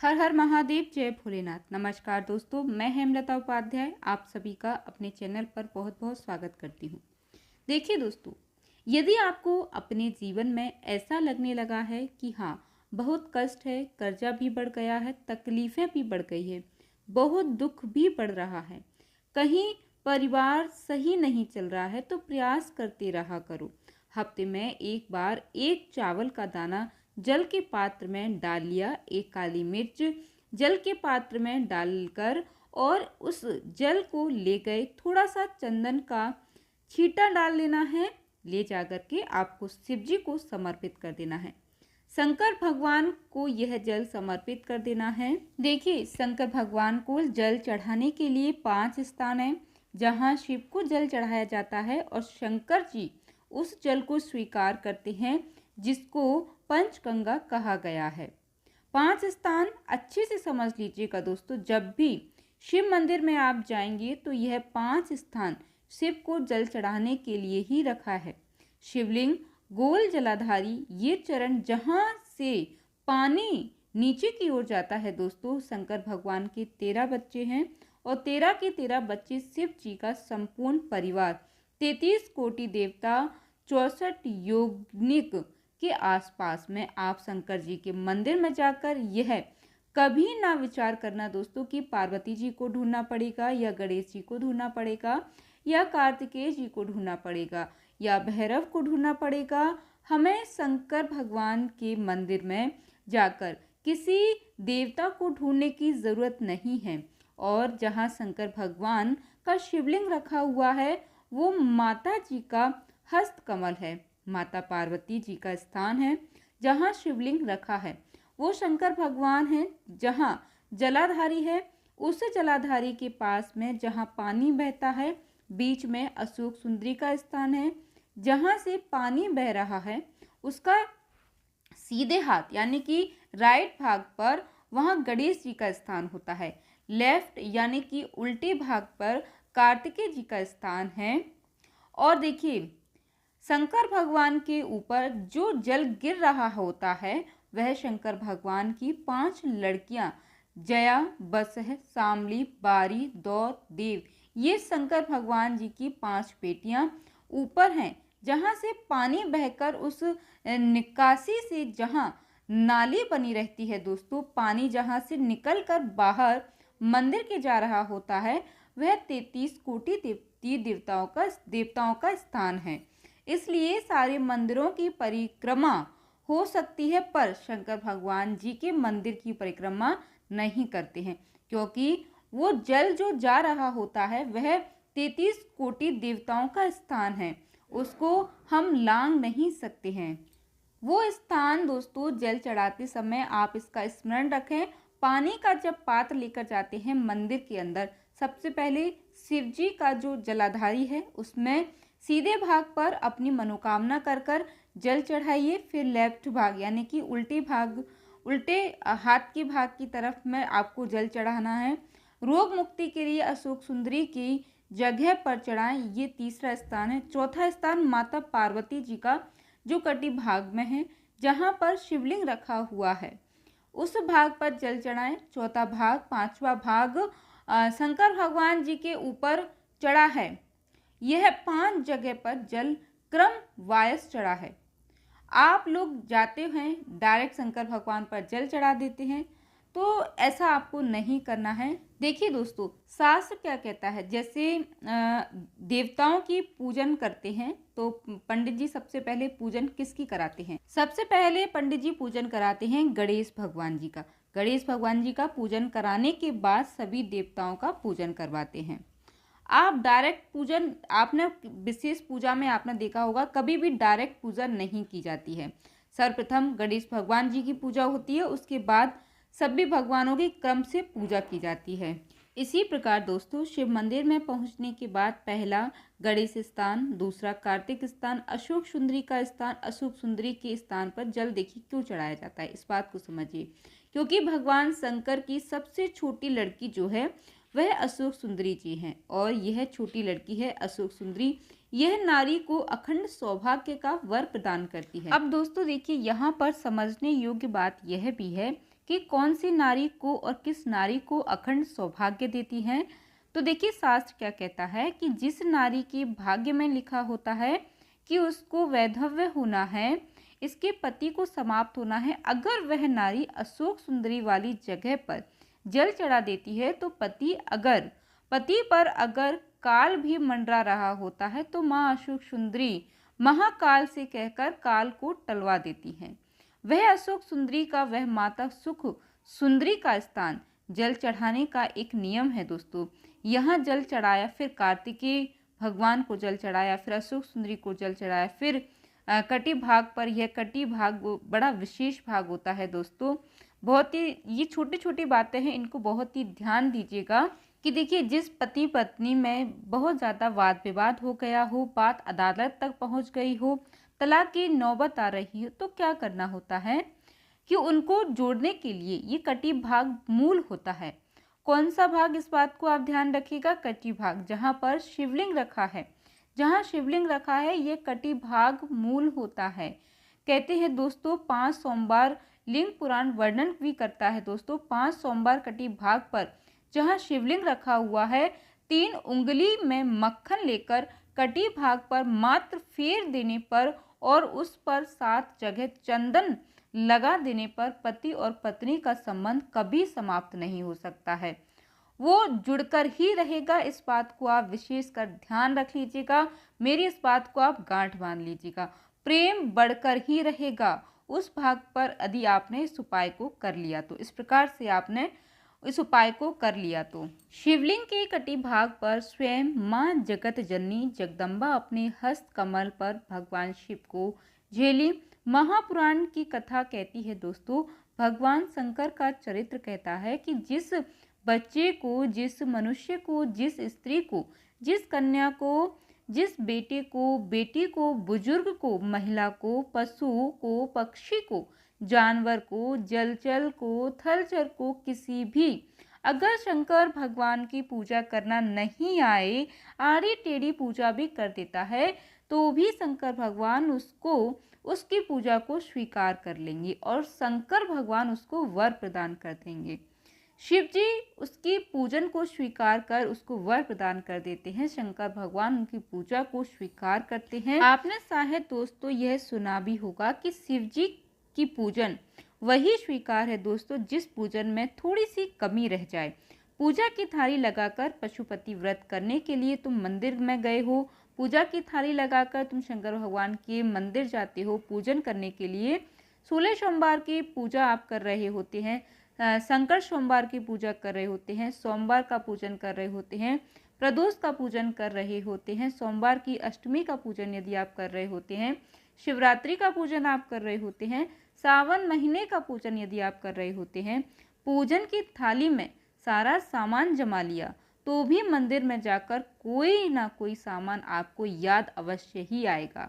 हर हर महादेव, जय भोलेनाथ। नमस्कार दोस्तों, मैं हेमलता उपाध्याय आप सभी का अपने चैनल पर बहुत बहुत स्वागत करती हूँ। देखिए दोस्तों, यदि आपको अपने जीवन में ऐसा लगने लगा है कि हाँ, बहुत कष्ट है, कर्जा भी बढ़ गया है, तकलीफ़ें भी बढ़ गई है, बहुत दुख भी बढ़ रहा है, कहीं परिवार सही नहीं चल रहा है, तो प्रयास करते रहा करो। हफ्ते में एक बार एक चावल का दाना जल के पात्र में डाल लिया, एक काली मिर्च जल के पात्र में डालकर और उस जल को ले गए, थोड़ा सा चंदन का छींटा डाल लेना है, ले जाकर के आपको शिव जी को समर्पित कर देना है। शंकर भगवान को यह जल समर्पित कर देना है। देखिए, शंकर भगवान को जल चढ़ाने के लिए 5 स्थान हैं जहाँ शिव को जल चढ़ाया जाता है और शंकर जी उस जल को स्वीकार करते हैं, जिसको पंचगंगा कहा गया है। 5 स्थान अच्छे से समझ लीजिएगा दोस्तों। जब भी शिव मंदिर में आप जाएंगे तो यह 5 स्थान शिव को जल चढ़ाने के लिए ही रखा है। शिवलिंग, गोल जलाधारी, ये चरण जहाँ से पानी नीचे की ओर जाता है दोस्तों, शंकर भगवान के 13 बच्चे हैं और 13 के 13 बच्चे शिव जी का संपूर्ण परिवार, 33 कोटि देवता, 64 योगिक के आसपास में आप शंकर जी के मंदिर में जाकर यह कभी ना विचार करना दोस्तों कि पार्वती जी को ढूंढना पड़ेगा या गणेश जी को ढूंढना पड़ेगा या कार्तिकेय जी को ढूंढना पड़ेगा या भैरव को ढूंढना पड़ेगा। हमें शंकर भगवान के मंदिर में जाकर किसी देवता को ढूंढने की ज़रूरत नहीं है। और जहाँ शंकर भगवान का शिवलिंग रखा हुआ है वो माता जी का हस्त कमल है, माता पार्वती जी का स्थान है। जहाँ शिवलिंग रखा है वो शंकर भगवान है। जहाँ जलाधारी है उस जलाधारी के पास में जहाँ पानी बहता है, बीच में अशोक सुंदरी का स्थान है। जहाँ से पानी बह रहा है उसका सीधे हाथ यानी कि राइट भाग पर वहाँ गणेश जी का स्थान होता है। लेफ्ट यानी कि उल्टे भाग पर कार्तिकेय जी का स्थान है। और देखिए, शंकर भगवान के ऊपर जो जल गिर रहा होता है वह शंकर भगवान की 5 लड़कियां जया, बसह, शामली, बारी, दौत, देव, ये शंकर भगवान जी की 5 बेटियां ऊपर हैं। जहां से पानी बहकर उस निकासी से जहां नाली बनी रहती है दोस्तों, पानी जहां से निकलकर बाहर मंदिर के जा रहा होता है वह 33 कोटि देवताओं का स्थान है। इसलिए सारे मंदिरों की परिक्रमा हो सकती है पर शंकर भगवान जी के मंदिर की परिक्रमा नहीं करते हैं, क्योंकि वो जल जो जा रहा होता है वह 33 कोटि देवताओं का स्थान है, उसको हम लांघ नहीं सकते हैं। वो स्थान दोस्तों, जल चढ़ाते समय आप इसका स्मरण रखें। पानी का जब पात्र लेकर जाते हैं मंदिर के अंदर, सबसे पहले शिव जी का जो जलाधारी है उसमें सीधे भाग पर अपनी मनोकामना कर कर जल चढ़ाइए। फिर लेफ्ट भाग यानी कि उल्टे हाथ के भाग की तरफ में आपको जल चढ़ाना है। रोग मुक्ति के लिए अशोक सुंदरी की जगह पर चढ़ाएं, ये तीसरा स्थान है। चौथा स्थान माता पार्वती जी का जो कटी भाग में है, जहाँ पर शिवलिंग रखा हुआ है, उस भाग पर जल चढ़ाएं। चौथा भाग, 5वां भाग शंकर भगवान जी के ऊपर चढ़ा है। यह 5 जगह पर जल क्रम वायस चढ़ा है। आप लोग जाते हैं डायरेक्ट शंकर भगवान पर जल चढ़ा देते हैं, तो ऐसा आपको नहीं करना है। देखिए दोस्तों, शास्त्र क्या कहता है, जैसे देवताओं की पूजन करते हैं तो पंडित जी सबसे पहले पूजन किसकी कराते हैं? सबसे पहले पंडित जी पूजन कराते हैं गणेश भगवान जी का। गणेश भगवान जी का पूजन कराने के बाद सभी देवताओं का पूजन करवाते हैं। आप डायरेक्ट पूजन, आपने विशेष पूजा में आपने देखा होगा कभी भी डायरेक्ट पूजा नहीं की जाती है। सर्वप्रथम गणेश भगवान जी की पूजा होती है, उसके बाद सभी भगवानों की क्रम से पूजा की जाती है। इसी प्रकार दोस्तों, शिव मंदिर में पहुंचने के बाद पहला गणेश स्थान, दूसरा कार्तिक स्थान, अशोक सुंदरी का स्थान। अशोक सुंदरी के स्थान पर जल देखिए क्यों चढ़ाया जाता है, इस बात को समझिए। क्योंकि भगवान शंकर की सबसे छोटी लड़की जो है वह अशोक सुंदरी जी हैं और यह छोटी लड़की है अशोक सुंदरी। यह नारी को अखंड सौभाग्य का वर प्रदान करती है। अब दोस्तों देखिए, यहाँ पर समझने योग्य बात यह भी है कि कौन सी नारी को और किस नारी को अखंड सौभाग्य देती हैं। तो देखिए शास्त्र क्या कहता है कि जिस नारी के भाग्य में लिखा होता है कि उसको वैधव्य होना है, इसके पति को समाप्त होना है, अगर वह नारी अशोक सुंदरी वाली जगह पर जल चढ़ा देती है तो पति पर अगर काल भी मंडरा रहा होता है तो माँ अशोक सुंदरी महाकाल से कहकर काल को टलवा देती हैं। वह अशोक सुंदरी का, वह माता सुख सुंदरी का स्थान जल चढ़ाने का एक नियम है दोस्तों। यहाँ जल चढ़ाया, फिर कार्तिकेय भगवान को जल चढ़ाया, फिर अशोक सुंदरी को जल चढ़ाया, फिर कटी भाग पर, यह कटी भाग बड़ा विशेष भाग होता है दोस्तों। बहुत ही ये छोटी छोटी बातें हैं, इनको बहुत ही ध्यान दीजिएगा कि देखिए जिस पति पत्नी में बहुत ज़्यादा वाद विवाद हो गया हो, बात अदालत तक पहुंच गई हो, तलाक की नौबत आ रही हो, तो क्या करना होता है कि उनको जोड़ने के लिए ये कटी भाग मूल होता है। कौन सा भाग, इस बात को आप ध्यान रखिएगा, कटी भाग, जहाँ पर शिवलिंग रखा है, जहाँ शिवलिंग रखा है ये कटी भाग मूल होता है। कहते हैं दोस्तों 5 सोमवार, लिंग पुराण वर्णन भी करता है दोस्तों, 5 सोमवार कटी भाग पर जहाँ शिवलिंग रखा हुआ है, 3 उंगली में मक्खन लेकर कटी भाग पर मात्र फेर देने पर और उस पर 7 जगह चंदन लगा देने पर पति और पत्नी का संबंध कभी समाप्त नहीं हो सकता है, वो जुड़कर ही रहेगा। इस बात को आप विशेषकर ध्यान रख लीजिएगा, मेरी इस बात को आप गांठ बांध लीजिएगा। प्रेम बढ़कर ही रहेगा उस भाग पर यदि आपने इस उपाय को कर लिया तो। इस प्रकार से आपने इस उपाय को कर लिया तो शिवलिंग के कटी भाग पर स्वयं मां जगत जननी जगदम्बा अपने हस्त कमल पर भगवान शिव को झेली। महापुराण की कथा कहती है दोस्तों, भगवान शंकर का चरित्र कहता है कि जिस बच्चे को, जिस मनुष्य को, जिस स्त्री को, जिस कन्या को, जिस बेटे को, बेटी को, बुजुर्ग को, महिला को, पशु को, पक्षी को, जानवर को, जलचर को, थलचर को, किसी भी अगर शंकर भगवान की पूजा करना नहीं आए, आड़ी टेढ़ी पूजा भी कर देता है तो भी शंकर भगवान उसकी पूजा को स्वीकार कर लेंगे और शंकर भगवान उसको वर प्रदान कर देंगे। शिव जी उसकी पूजन को स्वीकार कर उसको वर प्रदान कर देते हैं, शंकर भगवान उनकी पूजा को स्वीकार करते हैं। आपने शायद दोस्तों यह सुना भी होगा कि शिव जी की पूजन वही स्वीकार है दोस्तों जिस पूजन में थोड़ी सी कमी रह जाए। पूजा की थाली लगाकर पशुपति व्रत करने के लिए तुम मंदिर में गए हो, पूजा की थाली लगाकर तुम शंकर भगवान के मंदिर जाते हो पूजन करने के लिए, 16 सोमवार की पूजा आप कर रहे होते हैं, संकर सोमवार की पूजा कर रहे होते हैं, सोमवार का पूजन कर रहे होते हैं, प्रदोष का पूजन कर रहे होते हैं, सोमवार की अष्टमी का पूजन यदि आप कर रहे होते हैं, शिवरात्रि का पूजन आप कर रहे होते हैं, सावन महीने का पूजन यदि आप कर रहे होते हैं, पूजन की थाली में सारा सामान जमा लिया तो भी मंदिर में जाकर कोई ना कोई सामान आपको याद अवश्य ही आएगा।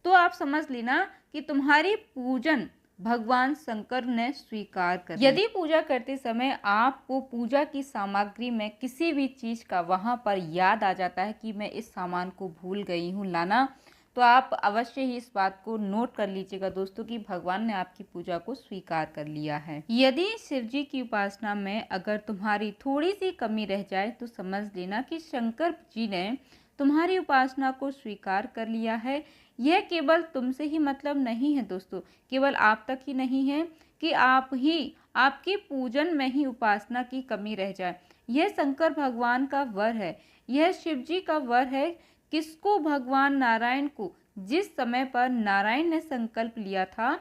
तो आप समझ लेना कि तुम्हारी पूजन भगवान शंकर ने स्वीकार कर। यदि पूजा करते समय आपको पूजा की सामग्री में किसी भी चीज का वहां पर याद आ जाता है कि मैं इस सामान को भूल गई हूँ लाना, तो आप अवश्य ही इस बात को नोट कर लीजिएगा दोस्तों कि भगवान ने आपकी पूजा को स्वीकार कर लिया है। यदि शिव जी की उपासना में अगर तुम्हारी थोड़ी सी कमी रह जाए तो समझ लेना कि शंकर जी ने तुम्हारी उपासना को स्वीकार कर लिया है। यह केवल तुमसे ही मतलब नहीं है दोस्तों, केवल आप तक ही नहीं है कि आपकी पूजन में ही उपासना की कमी रह जाए। यह शंकर भगवान का वर है, यह शिव जी का वर है। किसको? भगवान नारायण को। जिस समय पर नारायण ने संकल्प लिया था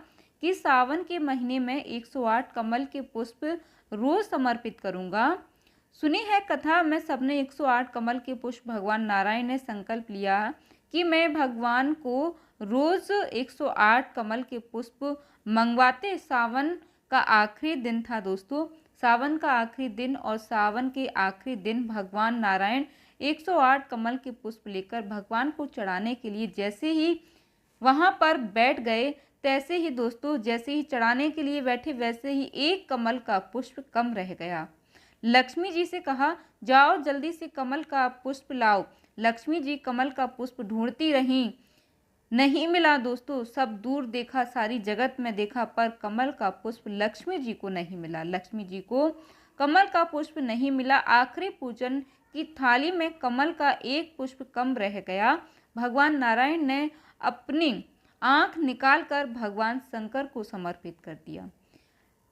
कि सावन के महीने में 108 कमल के पुष्प रोज समर्पित करूंगा। सुनी है कथा में सबने 108 कमल के पुष्प भगवान नारायण ने संकल्प लिया कि मैं भगवान को रोज 108 कमल के पुष्प मंगवाते। सावन का आखिरी दिन था दोस्तों, सावन का आखिरी दिन, और सावन के आखिरी दिन भगवान नारायण 108 कमल के पुष्प लेकर भगवान को चढ़ाने के लिए जैसे ही वहां पर बैठ गए, तैसे ही दोस्तों जैसे ही चढ़ाने के लिए बैठे वैसे ही एक कमल का पुष्प कम रह गया। लक्ष्मी जी से कहा जाओ जल्दी से कमल का पुष्प लाओ। लक्ष्मी जी कमल का पुष्प ढूंढती रहीं, नहीं मिला दोस्तों, सब दूर देखा, सारी जगत में देखा, पर कमल का पुष्प लक्ष्मी जी को नहीं मिला। लक्ष्मी जी को कमल का पुष्प नहीं मिला। आखिरी पूजन की थाली में कमल का एक पुष्प कम रह गया। भगवान नारायण ने अपनी आंख निकालकर भगवान शंकर को समर्पित कर दिया।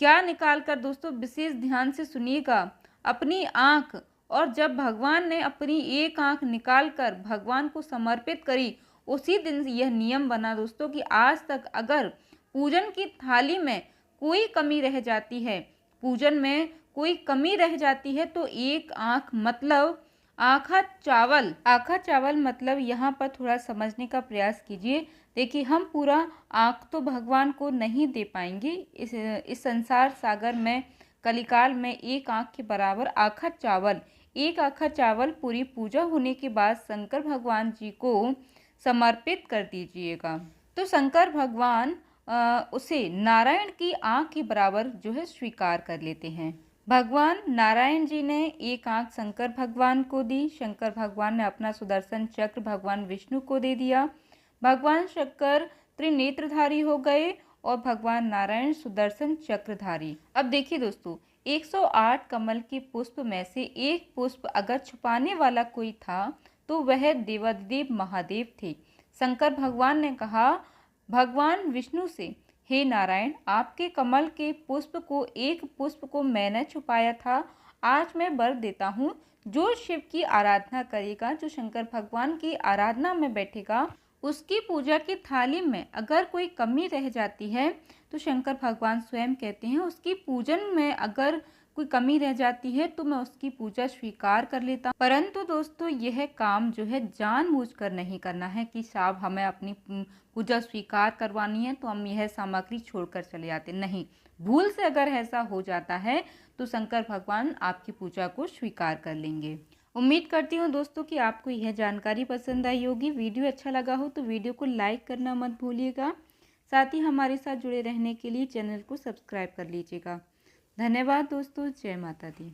क्या निकालकर दोस्तों, विशेष ध्यान से सुनिएगा। अपनी आंख, और जब भगवान ने अपनी एक आंख निकालकर भगवान को समर्पित करी, उसी दिन यह नियम बना दोस्तों कि आज तक अगर पूजन की थाली में कोई कमी रह जाती है, पूजन में कोई कमी रह जाती है, तो एक आंख मतलब आखा चावल। आखा चावल मतलब यहाँ पर थोड़ा समझने का प्रयास कीजिए। देखिए, हम पूरा आँख तो भगवान को नहीं दे पाएंगे। इस संसार सागर में कलिकाल में एक आँख के बराबर आखा चावल, एक आखा चावल पूरी पूजा होने के बाद शंकर भगवान जी को समर्पित कर दीजिएगा। तो शंकर भगवान उसे नारायण की आँख के बराबर जो है स्वीकार कर लेते हैं। भगवान नारायण जी ने एक आंख शंकर भगवान को दी। शंकर भगवान ने अपना सुदर्शन चक्र भगवान विष्णु को दे दिया। भगवान शंकर त्रिनेत्रधारी हो गए और भगवान नारायण सुदर्शन चक्रधारी। अब देखिए दोस्तों, 108 कमल के पुष्प में से एक पुष्प अगर छुपाने वाला कोई था तो वह देवाधिदेव महादेव थे। शंकर भगवान ने कहा भगवान विष्णु से, हे नारायण, आपके कमल के पुष्प को, एक पुष्प को मैंने छुपाया था। आज मैं वर देता हूँ, जो शिव की आराधना करेगा, जो शंकर भगवान की आराधना में बैठेगा, उसकी पूजा की थाली में अगर कोई कमी रह जाती है तो शंकर भगवान स्वयं कहते हैं उसकी पूजन में अगर कोई कमी रह जाती है तो मैं उसकी पूजा स्वीकार कर लेता हूँ। परंतु दोस्तों, यह काम जो है जानबूझकर नहीं करना है कि साहब हमें अपनी पूजा स्वीकार करवानी है तो हम यह सामग्री छोड़कर चले जाते, नहीं। भूल से अगर ऐसा हो जाता है तो शंकर भगवान आपकी पूजा को स्वीकार कर लेंगे। उम्मीद करती हूँ दोस्तों कि आपको यह जानकारी पसंद आई होगी। वीडियो अच्छा लगा हो तो वीडियो को लाइक करना मत भूलिएगा। साथ ही हमारे साथ जुड़े रहने के लिए चैनल को सब्सक्राइब कर लीजिएगा। धन्यवाद दोस्तों। जय माता दी।